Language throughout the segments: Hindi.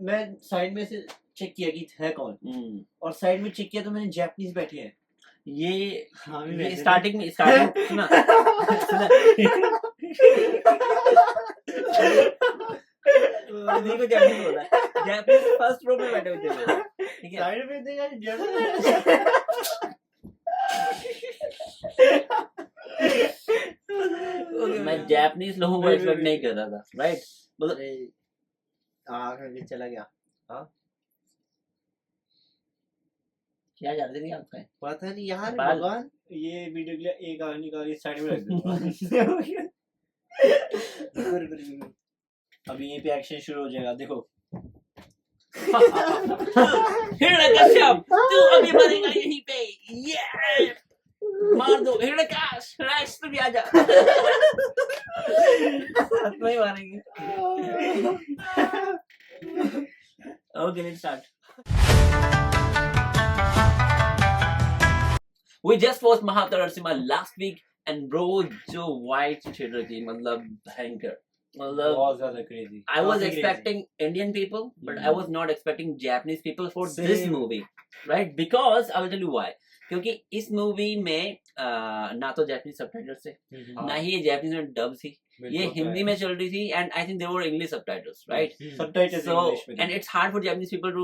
मैं साइड में से चेक किया कि है कौन, और साइड में चेक किया तो मैंने जापानीज बैठे हैं। ये स्टार्टिंग में सुना देखो जापानीज बोल रहा है, जापानीज फर्स्ट रो में बैठे हुए थे, ठीक है। साइड में देखा मैं जापानीज लोगों को एक्सपेक्ट नहीं कर रहा था, राइट? मतलब चला गया। क्या जानते नहीं आपका पता नहीं यार बाल- भगवान। ये वीडियो के लिए एक आग निकाल के साइड में रख दूंगा। अभी यहीं पे एक्शन शुरू हो जाएगा, देखो। हिरण्यकश्यप, तू अभी मरेगा यहीं पे, ये मार दो हिरण्यकाश, राज तू भी आजा। साथ में ही मारेंगे। Okay, let's start. We just watched Mahabharata Narasimha last week and bro जो white theater थी, मतलब भयंकर, मतलब बहुत ज्यादा crazy. I was काफी expecting Indian people, but I was not expecting Japanese people for Same. this movie, right? Because I will tell you why. क्योंकि इस मूवी में ना तो जापानीज सबटाइटल्स थे, crazy. ना ही ये जापानीज में डब थी, ये हिंदी में चल रही थी, and I think there were English subtitles, right? Subtitles So English में. and it's hard for Japanese people to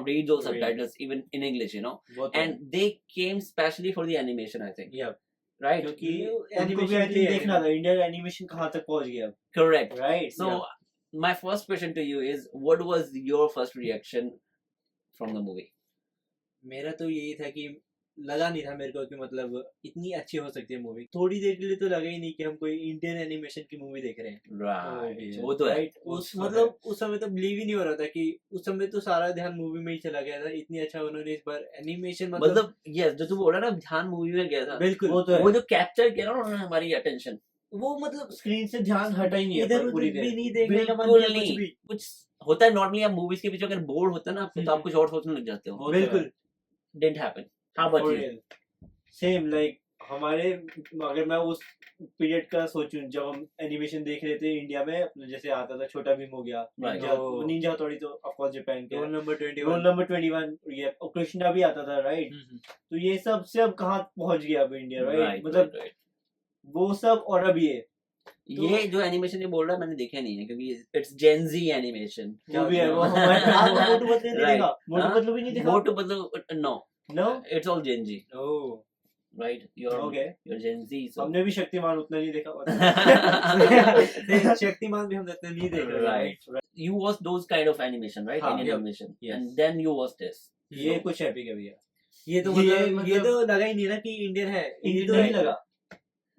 read those Read. subtitles even in English, वो तो and they came specially for the animation, I think, yeah. right? क्योंकि animation उनको भी I के लिए think देखना था इंडियन एनिमेशन कहाँ तक पहुँच गया, Correct. right? So my first question to you is, what was your first reaction from the movie? मेरा तो यही था कि लगा नहीं था मेरे को कि मतलब इतनी अच्छी हो सकती है मूवी। थोड़ी देर के लिए तो लगा ही नहीं कि हम कोई इंडियन एनिमेशन की मूवी देख रहे हैं। Right. वो तो है। राइट उस मतलब उस समय तो बिलीव ही नहीं हो रहा था कि उस समय तो सारा ध्यान मूवी में ही चला गया था। इतनी अच्छा उन्होंने इस बार एनिमेशन मतलब yes, जो तू बोल रहा ना, ध्यान मूवी में गया था, बिल्कुल वो तो है। वो जो कैप्चर किया ना उन्होंने हमारी अटेंशन, वो मतलब स्क्रीन से ध्यान हटा ही नहीं है इधर पूरी उधर देर। भी नहीं देखने का मन बिल्कुल किया कुछ नहीं। भी। कुछ होता है नॉर्मली, आप मूवीज के पीछे अगर बोर होता है ना आपको, तो आप कुछ और सोचने लग जाते हो। वो तो है। बिल्कुल Didn't happen. How about you? Same like हमारे, अगर मैं उस पीरियड का सोचूं जब हम एनिमेशन देख रहे थे इंडिया में, अपने जैसे आता था छोटा भीम हो गया, Right. निंजा हथौड़ी तो ऑफ कोर्स जापान के, रोल नंबर 21 रोल नंबर 21, ये कृष्णा भी आता था, राइट? तो ये सब से अब कहाँ पहुंच गया अब इंडिया, राइट? Right, मतलब right, right. वो सब और अब ये ये जो एनिमेशन ये बोल रहा है मैंने देखा नहीं है, क्योंकि इट्स जेन जी एनिमेशन। वो भी है, वो आपने मोटू पतलू नहीं Right. देखा? मोटू पतलू भी नहीं देखा? Motu Patlu no, no, it's all Gen Z, oh right? You're okay, Gen Z, so हमने भी शक्तिमान उतना नहीं देखा। शक्तिमान भी हम इतने नहीं देख रहे Right. You watch those kind of animation, right? हाँ, Indian yeah, animation, yes. and then you watch this. ये कुछ एपिक है भैया, ये तो ये मतलब ये मतलब- तो लगा ही नहीं ना कि इंडियन है। इंडियन तो नहीं लगा।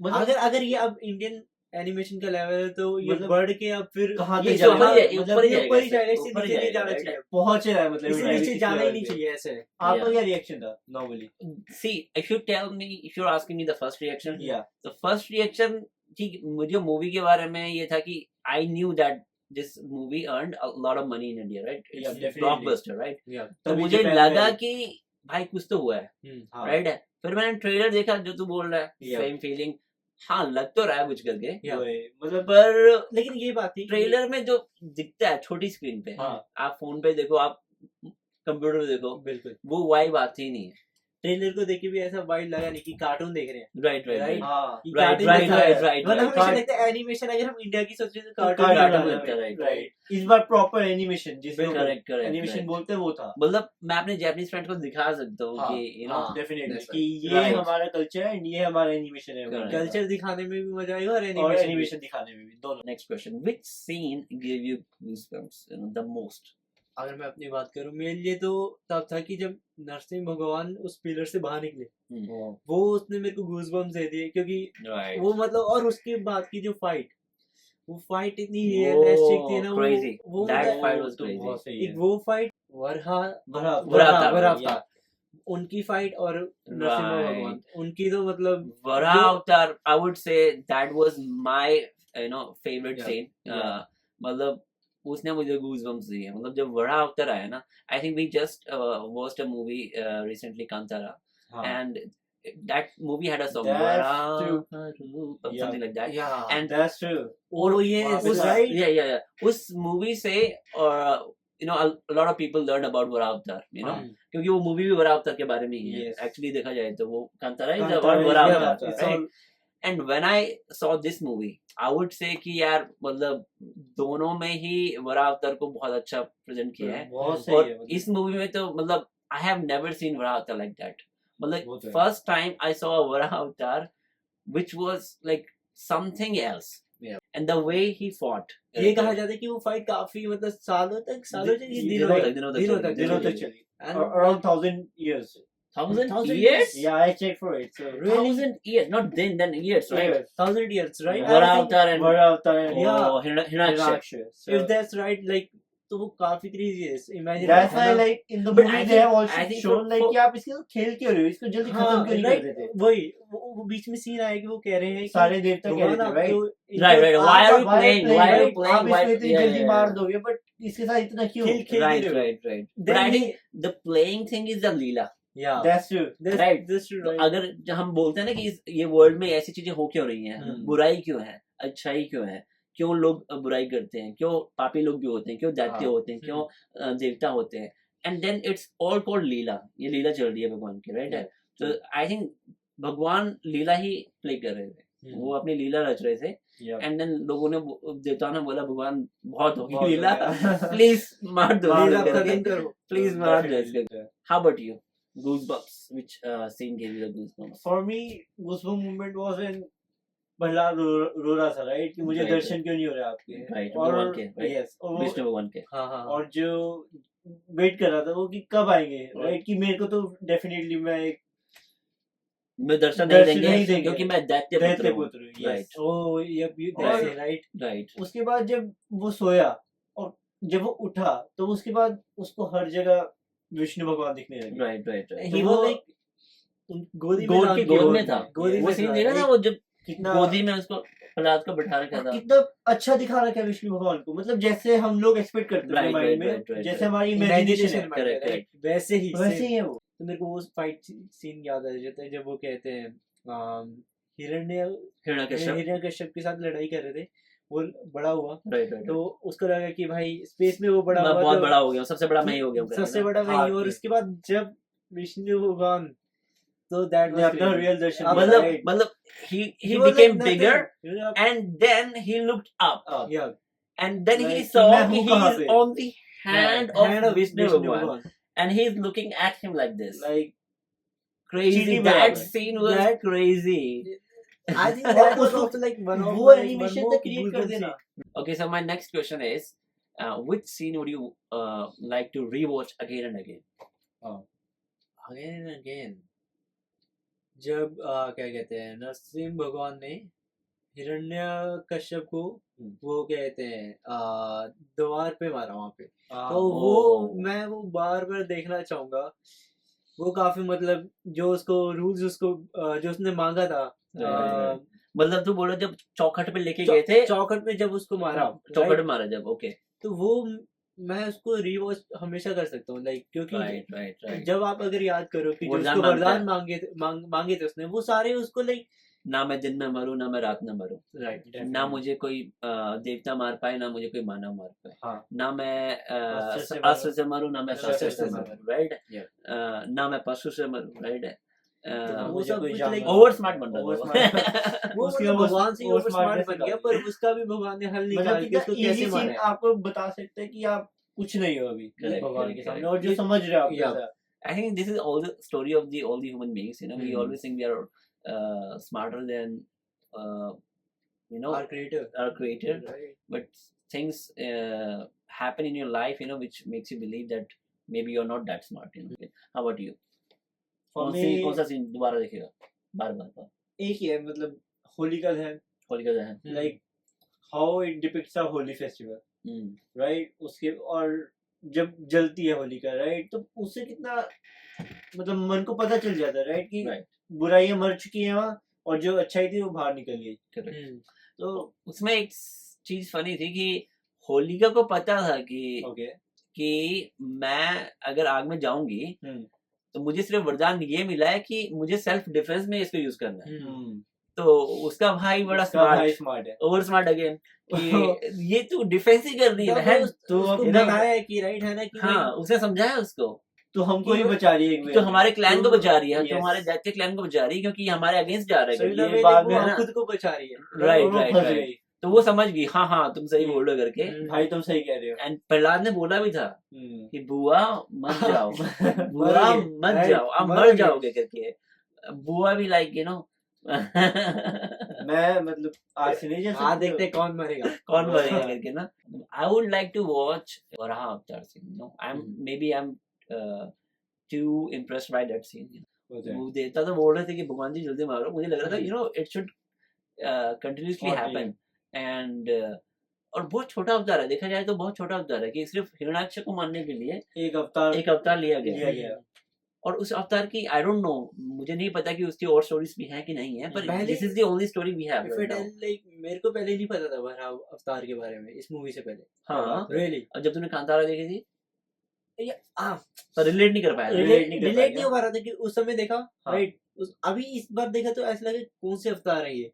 मतलब अगर ये अब इंडियन एनिमेशन का लेवल है तो ये मतलब बढ़ के अब फिर कहाँ ये तक ऊपर जाएगा? ही- मतलब ऊपर ही ये जाएगा ऊपर ही जाएगा, इससे ऊपर ही नीचे नहीं जाएगा, जाना right? चाहिए। पहुंच रहा है, मतलब इससे इंडिया नीचे किस जाना ही level नहीं पे। चाहिए ऐसे। आपका Yeah. क्या रिएक्शन था normally? See, if you tell me, if you're asking me the first reaction, या the first reaction, ठीक, मुझे मूवी के बारे में ये था कि I knew that this movie earned a lot of money in India, right? Yeah, It's definitely. blockbuster, right? तो तभी मुझे जापान लगा में- कि भाई कुछ तो हुआ है, हाँ, राइट है। फिर मैंने ट्रेलर देखा, जो तू बोल रहा है, Yeah. सेम फीलिंग, हाँ लग तो रहा है कुछ करके, Yeah. वो है, मतलब पर लेकिन ये बात थी कि ट्रेलर में जो दिखता है छोटी स्क्रीन पे, हाँ, आप फोन पे देखो, आप कंप्यूटर पे देखो, बिल्कुल वो वाइब आती ही नहीं है। ट्रेलर को देख के भी ऐसा वाइब लगा नहीं कि कार्टून देख रहे हैं। Right right Right. राइट हाँ, कि राइट cartoon राइट दिखा है। राइट राइट मतलब हमेशा Right. लगता है एनिमेशन अगर हम इंडिया की सोच रहे हैं तो कार्टून कार्टून cartoon वाला, लगता है, right, right. इस बार प्रॉपर एनिमेशन जिसमें करेक्ट करेक्ट एनिमेशन बोलते हैं वो था। मतलब मैं अपने जापानीज फ्रेंड को दिखा सकता हूँ हाँ, कि यू नो हाँ, डेफिनेटली that's कि ये Right. हमारा कल्चर है, ये हमारा एनिमेशन है, Correct. कल्चर दिखाने में भी मजा आएगा और और एनिमेशन एनिमेशन दिखाने में भी, दोनों। Next question, which scene give you goosebumps the most? अगर मैं अपनी बात करूं मेरे लिए तो तब था कि जब नरसिंह भगवान उस पिलर से बाहर निकले, वो उसने मेरे को गूज़बम्प्स दे दिए क्योंकि राइट वो मतलब और उसके बाद की जो फाइट, वो फाइट इतनी रियलिस्टिक थी ना, crazy. वो That मतलब fight was तो crazy. बहुत सही एक है। वो फाइट वरहा वराह वराह उनकी फाइट और नरसिंह Right. भगवान उनकी तो मतलब Vara जो- Avatar, I would say that was my favorite Yeah, scene. yeah. मतलब उसने मुझे गूज़बम्प्स दिए। मतलब जब वरा अवतार आया ना, I think we just watched a movie recently, Kantara, हाँ, and that movie had a song, That's Vara true. something Yeah. like that. yeah And that's true. और ये वहाँ पे उस था। राइट उस मूवी से और you know a lot of people learn about Varaavatar, you know, क्योंकि वो मूवी भी वरावतार के बारे में ही है. Yes. Actually देखा जाए तो वो Kantara is Kantara about is- Varaavatar, yeah, it's right? all- And when I saw this movie, I would say कि यार मतलब दोनों में ही वरावतार को बहुत अच्छा प्रेजेंट किया है. बहुत सही और है मतलब। इस मूवी में तो मतलब I have never seen Varaavatar like that. वो मतलब तो है। first time I saw a Varaavatar which was like something else. Yeah. And the way he fought. ये कहा जाता है कि वो फाइट काफी मतलब सालों तक दिनों तक दिनों तक चली. And Around 1,000 years. 1,000 years? years? Yeah, I checked for it. So Really? 1,000 years, not then years, right? Years. 1,000 years, right? Yeah. Varaavatar and Varaavatar and Yeah. oh, Hiranyaksha. Hiranyaksha. So If that's right, like तो वो काफी crazy है. Imagine that's है why ना? like in the But movie I they think- have I also think shown like for- कि आप इसके खेल क्यों रहे हो, इसको जल्दी खत्म क्यों नहीं कर देते. वही वो बीच में सीन आया कि वो कह रहे हैं कि सारे देवता कह रहे भगवान थे, आप right? तो Right. Why are you playing? Why are you आप playing? Why? इसमें इतनी Yeah, जल्दी yeah, मार yeah. दोगे, but इसके साथ इतना क्यों? खेल Right, रहे हो. right. But Then I he- think the playing thing is the leela. Yeah. That's true. Right. That's true, तो right. अगर जब हम बोलते हैं ना कि ये वर्ल्ड में ऐसी चीजें हो क्यों रही हैं, बुराई क्यों है, अच्छाई क्यों है, क्यों लोग बुराई करते हैं, क्यों पापी लोग भी होते हैं, क्यों दैत्य हाँ, होते हैं, क्यों देवता होते हैं, and then it's all called leela. ये लीला चल रही है भगवान की, राइट? तो आई थिंक भगवान लीला ही प्ले कर रहे थे, वो अपनी लीला रच रहे थे. Yeah. एंड देन लोगों ने देवताओं ने बोला भगवान बहुत हो बहुत गई लीला, हो गया. प्लीज मार दो, मार Please दो, आप खत्म करो. प्लीज मार दो इसको. Definitely. How about you? Goosebumps. Which scene gave you the goosebumps? For me, goosebump moment was when Prahlad रो रहा था, right? कि मुझे Right. दर्शन क्यों नहीं हो रहा आपके. Right, और भगवान के, right? yes, और वो- विष्णु भगवान के. हाँ हाँ. और जो वेट कर रहा था वो कि कब आएंगे, राइट? कि मेरे को तो डेफिनेटली मैं एक मैं दर्शन दर्शन नहीं नहीं देंगे देंगे. क्योंकि मैं दैत्य पुत्र दैत्य हूँ. पुत्र हूँ, yes. Right. Oh, yep, you और- that's it, right? Right. उसके बाद जब वो सोया और जब वो उठा तो उसके बाद उसको हर जगह विष्णु भगवान दिखने लगे. Right. Right. He तो was वो like गोदी में गोद था, के गोद में गोद था. में, गोदी वो में सीन था, देखा था right? वो जब कितना गोदी में उसको प्रहलाद को बिठा रखा और था. कितना अच्छा दिखा रखा है विष्णु भगवान को, मतलब जैसे हम लोग एक्सपेक्ट करते थे Right, माइंड में, right, right, जैसे right. हमारी इमेजिनेशन imagination है, में, correct, right? वैसे ही वैसे same. ही है वो. तो मेरे को वो फाइट सीन याद आ जाता है जब वो कहते हैं हिरण्य हिरण्यकश्यप. हिरण्यकश्यप के साथ लड़ाई कर रहे थे, वो बड़ा हुआ Right. तो उसको लगा कि भाई स्पेस में वो बड़ा मैं हुआ बहुत तो बड़ा हो गया, सबसे बड़ा मैं ही हो गया. सबसे बड़ा हाँ, वही. और उसके बाद जब विष्णु भगवान तो दैट ने अपना रियल दर्शन अब दिया, मतलब right? मतलब he was like became nothing. bigger and then he looked up Yeah. and then he Like, saw मैं कि हूँ he कहाँ is पे? on the hand Hand of Vishnu Vishnu Bhagwan Bhagwan. and he is looking at him like this. Like Crazy. चींटी That बराबर. scene was That- crazy. I think that was उसको- also like one of वो my- एनिमेशन one तो more क्रिएट कर goosebumps देना. Okay, so my next question is, which scene would you like to rewatch again and again? again and again. जब क्या कहते हैं नरसिंह भगवान ने हिरण्यकश्यप को वो कहते हैं द्वार पे मारा वहां पे, तो वो मैं वो बार बार देखना चाहूंगा. वो काफी मतलब जो उसको रूल्स उसको जो उसने मांगा था Right. मतलब तू बोलो जब चौखट पे लेके गए थे, चौखट में जब उसको मारा चौखट right? में मारा जब. Okay. तो वो मैं उसको रिवॉच हमेशा कर सकता हूँ लाइक क्योंकि Right. जब आप अगर याद करो कि जो वरदान उसको मांगता वरदान मांगे थे उसने, वो सारे उसको लाइक ना मैं दिन में मरूं ना मैं रात में मरूं, राइट ना मुझे कोई देवता मार पाए ना मुझे कोई मानव मार पाए, हाँ. ना मैं अस्त्र से अस्त्र से मरूं ना मैं शस्त्र से मरूं, राइट? ना मैं पशु से मरूं, राइट? वो मुझे सब कोई कुछ जान लाइक नहीं। ओवर स्मार्ट बन रहा Over था smart. वो उसके मतलब वो- भगवान से वो ओवर smart स्मार्ट बन जैसे गया, था। पर उसका भी भगवान ने हल मतलब निकाल के उसको कितना कैसे easy मारा scene है. आपको बता सकते हैं कि आप कुछ नहीं हो अभी Correct, भगवान correct, के सामने, correct. और जो समझ रहे हो आप Yeah. कैसा. I think this is all the story of all the human beings. You know, we Hmm. always think we are smarter than Our creator. our creator, Right. but things happen in your life, which makes you believe that maybe you're not that smart. How about you? For कौन सा me, सीन दोबारा देखेगा बार एक ही है, मतलब होली का दहन, होली का दहन. like how it depicts a holy festival, right? उसके और जब जलती है होलिका, right? तो उससे कितना मतलब मन को पता चल जाता है, right? कि Right. बुराइयां मर चुकी हैं वहाँ और जो अच्छाई थी वो बाहर निकल गई. Correct. तो उसमें एक चीज फनी थी कि होलिका को पता था ओके, कि मैं अगर आग में जाऊंगी तो मुझे सिर्फ वरदान ये मिला है कि मुझे सेल्फ डिफेंस में इसको यूज करना है. तो उसका भाई बड़ा उसका भाई स्मार्ट, स्मार्ट है। ओवर स्मार्ट अगेन कि ये तू डिफेंस ही कर रही है बहन। तो उसको बताया है कि राइट है ना कि हाँ उसने समझाया उसको तो हमको कि ही बचा रही है एक तो way में। हमारे क्लैन को तो- बचा रही है, तो yes. हमारे दैट के क्लैन को बचा रही है क्योंकि ये हमारे अगेंस्ट जा रहा है सही करके। ये बाद में वो है ना? खुद को बचा रही है। राइट वो राइट फंस राइट। गई। तो वो समझ गई हाँ हाँ तुम सही हम्म। बोल रहे हो करके। भाई तुम सही कह रहे हो। एंड प्रहलाद ने बोला भी था हम्म। कि बुआ मत जाओ, बुआ मरोगे, मत right, जाओ, आप मर मरोगे। जाओगे करके। बुआ भी लाइक यू नो मैं मतलब आज से नहीं जा हाँ सकते देखते कौन मरेगा। कौन मरेगा करके ना। I would like to watch Varaha Avatar scene, no I am maybe I am too impressed by that scene. वो देवता तो बोल रहे थे कि भगवान जी जल्दी मारो, मुझे लग रहा था you know it should continuously Oddly. Happen and और बहुत छोटा अवतार है, देखा जाए तो बहुत छोटा अवतार है कि सिर्फ हिरण्याक्ष को मारने के लिए एक अवतार एक अवतार लिया लिया गया। गया। और उस अवतार की आई डोंट नो, मुझे नहीं पता कि उसकी और स्टोरीज भी हैं कि नहीं है, पर पहले- this is the only story we have If write it now. is like मेरे को पहले नहीं पता था वराह अवतार के बारे में इस मूवी से पहले। हाँ रियली और जब तूने कांतारा देखी थी हाँ तो रिलेट नहीं कर पाया था। Relate नहीं कर रिलेट पाएगा। नहीं हो पा रहा था कि उस समय देखा हाँ। राइट अभी इस बार देखा तो ऐसा लगा कौन से अवतार है ये,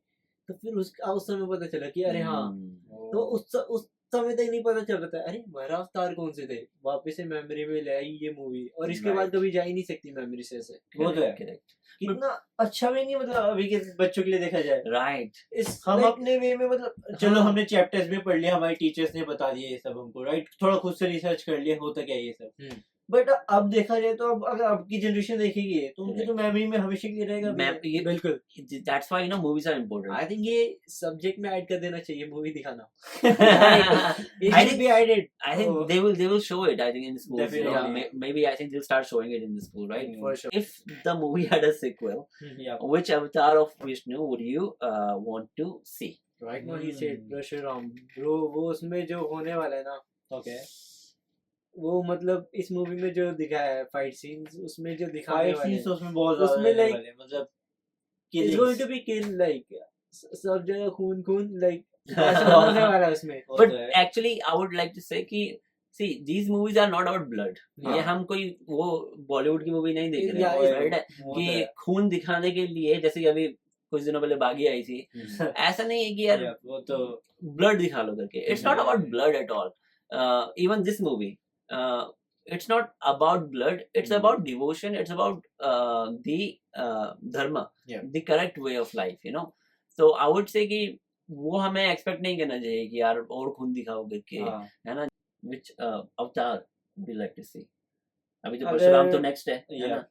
तो फिर उसका उस समय पता चला कि अरे हाँ हम्म। तो उस समय तक नहीं पता चल रहा था अरे वराह अवतार कौन से थे, वापस से मेमोरी में ले आई ये मूवी और इसके बाद Right. कभी जा ही नहीं सकती मेमोरी से ऐसे। वो तो है। करेक्ट कितना अच्छा भी नहीं मतलब अभी के बच्चों के लिए देखा जाए। राइट। इस हम like, अपने वे में मतलब चलो हाँ। हमने चैप्टर्स में पढ़ लिया, हमारे टीचर्स ने बता दिया ये सब हमको, राइट, थोड़ा खुद से रिसर्च कर लिया होता क्या ये सब। बट अब देखा जाए तो अब अगर अब की जनरेशन देखेगी तो उनकी तो मेमोरी में हमेशा के लिए रहेगा। मैं ये बिल्कुल that's why you know movies are important. I think ये सब्जेक्ट में ऐड कर देना चाहिए मूवी दिखाना। It I should think be added. I think Oh. they will show it. I think in schools, you know, Definitely. maybe I think they'll start showing it in the school, right? For sure. If the movie had a sequel, Yeah. which avatar of Vishnu would you want to see? Right now he said Parshuram. Bro, वो उसमें जो होने वाला है ना, Okay. वो मतलब इस मूवी में जो दिखाया है फाइट सीन्स उसमें जो दिखाने फाइट वाले सीन्स तो उसमें बहुत ज्यादा उसमें रहने like- वाले हैं, मतलब it's going to killings। Be kill like सब जगह खून खून लाइक ऐसा होने वाला है उसमें। वो But तो है। actually, I would like to say कि see these movies are not about blood. हाँ. ये हम कोई वो बॉलीवुड की मूवी नहीं देख Yeah, रहे yeah. हैं, right? वो तो कि है। खून दिखाने के लिए जैसे कि अभी कुछ दिनों पहले बागी आई थी, ऐसा नहीं है कि यार Yeah, वो तो ब्लड दिखा लो करके। It's not about blood at all. Even this movie it's not about blood, it's about devotion, it's about the dharma, Yeah. the correct way of life, you know. So I would say कि वो हमें एक्सपेक्ट नहीं करना चाहिए कि यार और खून दिखाओ करके, हाँ। है ना। which avatar would you like to see? अभी तो अगर- परशुराम तो नेक्स्ट है Yeah. ना।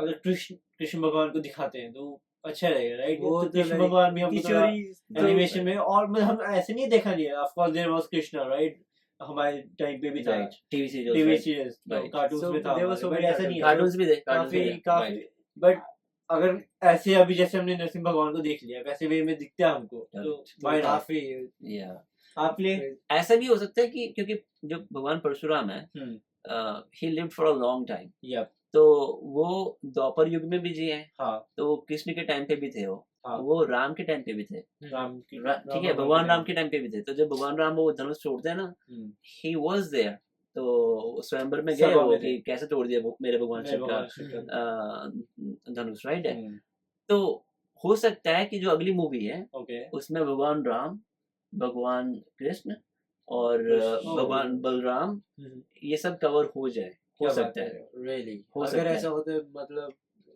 अगर कृष्ण भगवान को दिखाते हैं तो अच्छा रहेगा, राइट। वो तो तो कृष्ण like भगवान भी हमको थोड़ा किशोरी एनिमेशन में, और मतलब हम ऐसे नहीं देखा नहीं है, of course there was Krishna, right, हमारे टाइम पे भी था, right TV TV serials, series Right. Cartoons So, में था, there were so but many ऐसा नहीं है। कार्टून्स भी थे, काफी right. काफी बट अगर ऐसे अभी जैसे हमने नरसिंह भगवान को देख लिया वैसे वे में दिखता है हमको, तो Correct. why not? काफी Yeah. आप ले ऐसा भी हो सकता है कि क्योंकि जो भगवान परशुराम है he lived for a long time, या तो वो द्वापर युग में भी जिए हैं, हाँ तो कृष्ण के टाइम पे भी थे हाँ। वो राम के टाइम पे भी थे, राम की ठीक है, भगवान राम के टाइम पे भी थे। तो जब भगवान राम वो धनुष तोड़ते हैं ना, हम्म, he was there, तो स्वयंवर में गए सभा वो में कि कैसे तोड़ दिया वो मेरे भगवान मेरे शिव का भगवान शिव का। धनुष, राइट है। हम्म, तो हो सकता है कि जो अगली मूवी है ओके उसमें भगवान राम, भगवान कृष्ण और कृष्ण, भगवान बलराम ये सब कवर हो जाए, हो क्या बात सकता है। कर रहे हो? रियली हो अगर सकता है। ऐसा होता है मतलब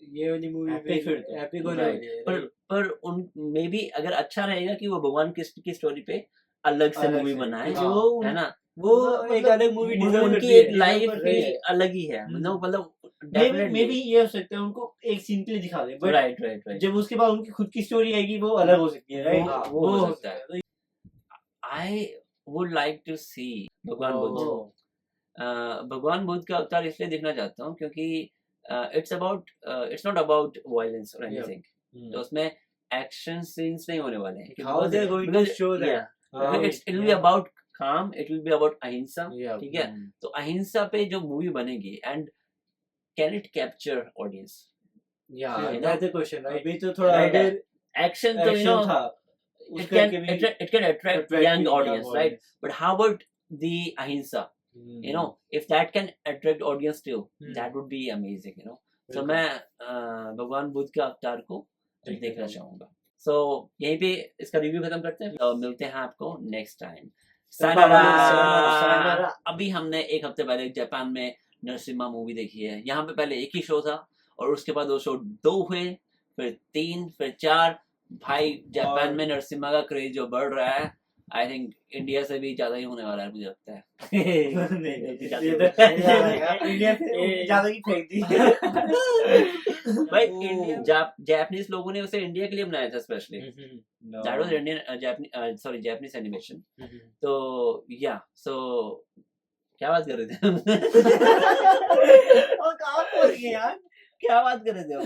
ये वाली मूवी Epic फिर तो। एपिक होने Right. वाली है पर उन मे बी अगर अच्छा रहेगा कि वो भगवान कृष्ण की स्टोरी पे अलग से अलग मूवी से, बनाए, क्योंकि हाँ, वो है ना। वो मतलब एक अलग मूवी उन- डिजर्व उनकी करती एक है लाइफ करती ही है। अलग ही है, मतलब मे भी डेफिनेटली। ये हो सकता है उनको एक सीन के लिए दिखा दे, बट राइट राइट राइट, जब उसके बाद उनकी खुद की स्टोरी आएगी वो अलग हो सकती है, राइट। वो- वो हो सकता है। आई वुड लाइक टू सी भगवान Oh. बुद्ध। भगवान बुद्ध का अवतार इसलिए देखना चाहता हूँ क्योंकि इट्स नॉट अबाउट वायलेंस और एनीथिंग, तो उसमें एक्शन सीन्स नहीं होने वाले हैं। How they're going to show that? It will be about काम, इट विल बी अबाउट अहिंसा, Yeah. ठीक है। तो अहिंसा पे जो मूवी बनेगी, and can it capture audience? Yeah, You know? that's the question, right? अभी तो थोड़ा Right. अगर एक्शन तो यू एक्शन नो था it उसका can के भी attract attract young young audience, right? But how about the ahimsa? You know, if that can attract audience too, that would be amazing, you know. तो मैं भगवान बुद्ध के अवतार को देखना चाहूंगा। सो यहीं पे इसका रिव्यू खत्म करते हैं, तो मिलते हैं आपको नेक्स्ट टाइम। sayonara। अभी हमने एक हफ्ते पहले जापान में नरसिम्हा मूवी देखी है। यहाँ पे पहले एक ही शो था और उसके बाद वो शो 2 हुए, फिर 3, फिर 4। भाई जापान में नरसिम्हा का क्रेज जो बढ़ रहा है, आई थिंक इंडिया से भी ज्यादा ही होने वाला है मुझे लगता है। इंडिया से ज्यादा ही फेंक दी। भाई जापानीज लोगों ने उसे इंडिया के लिए बनाया था specially, that was Indian Japanese animation. तो या सो क्या बात कर रहे थे हम? और कहाँ पहुंच गए यार? क्या बात कर रहे थे हम?